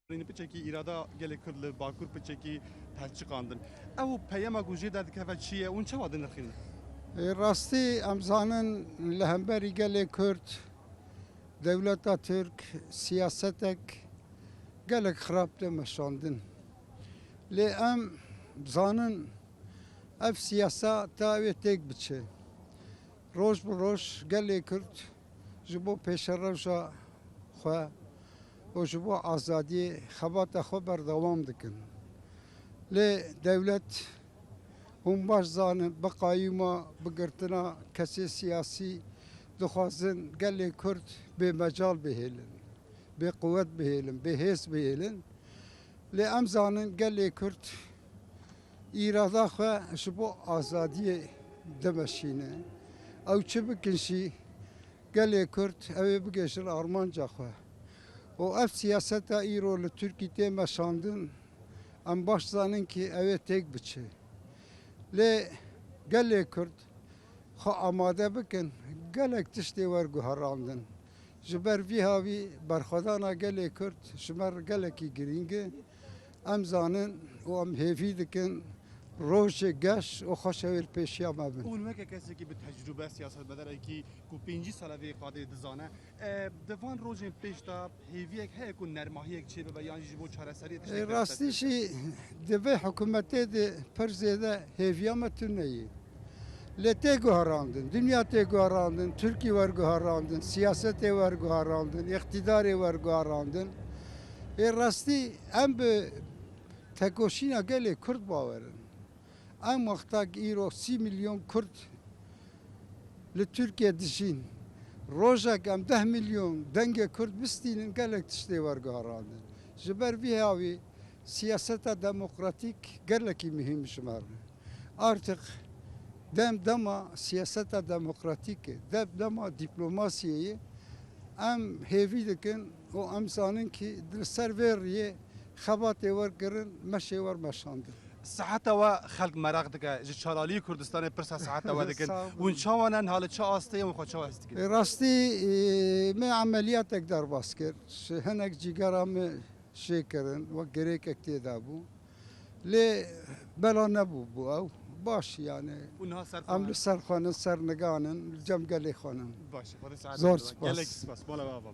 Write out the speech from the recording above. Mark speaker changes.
Speaker 1: Piçekî îrada gelek Kurd li Bakur piçekî pelçikandin. Ew peyema ku jê derdikeve çi ye û çawa dinixînin?
Speaker 2: Rastî em zanin li hemberî gelê Kurd dewleta Türk siyasetek gelek xirab tê meşandin. Lê em zanin ev siyasa ta ew ê têk biçe. Roj bi roj gelê Kurd ji bo pêşerewja xwe û ji bo azadiyê xebata xwe berdewam dikin. Lê dewlet hûn baş zanin bi qayûma bigirtina kesê siyasî dixwazin gelê Kurd bêmecal bihêlin, bêquwet bihêlin, bêhês bihêlin. Lê em zanin gelê Kurd îrada xwe ji bo azadiyê dimeşîne. Ew çi bikin jî gelê Kurd ew ê bigêjin armanca xwe. û ev siyaseta îro li Tirkî tê meşandin em baş zanin ki ew ê têk biçe. Lê gelê Kurd xwe amade bikin gelek tiştê werguherandin. Ji ber vî havî berxwedana gelê Kurd ji me re gelekî girîng e. Em zanin û em hêvî dikin rojê geş û xweşewêr pêşiya me bin.
Speaker 1: û weke kesekî bi tecrübe siyasetmedarekî ku 5 sala vê qadê dizane di van rojên pêş de hêviyek heye ku nermahiyek çêbibe yan jî ji bo çareseriyê tiştek
Speaker 2: Rastî jî di vê hikûmetê de pir zêde hêviya me tuneyê. Lê tê guherandin, dünya tê guherandin, Tirkî werguherandin, siyasetê werguherandin, iqtîdarê werguherandin. Ê rastî em bi tekoşîna gelê Kurd bawerin. Em wexta îro 30 milyon Kurd li Tirkiye dijîn. Rojek em 10 milyon dengê Kurd bistînin gelek tiştê werguherandin. Ji ber vî havî siyaseta demokratîk gelekî mühim ji me re. Artık dema siyaseta demokratîk e, dema diplomasiyeyê em hêvî dikin û em zanin ki di ser vê rêyê xebatê wergirin meşê wer meşandin.
Speaker 1: Seheta we xelk merak dike ji çalalî Kurdistanê pirsa seheta we dikin hûn çawanen hali çi asteye û xwe çawa hîs dikin?
Speaker 2: Rastî me emeliyatek derbas kir. Ji hinek cîgera me şê kirin wek girêkek tê dabû. Lê bela nebû bû ew. Baş yani.
Speaker 1: û niha ser
Speaker 2: Em li ser xwanin, ser niganin, cem gelê xwanin.
Speaker 1: baş.
Speaker 2: Zor spas.
Speaker 1: Gelek spas. Mala baba.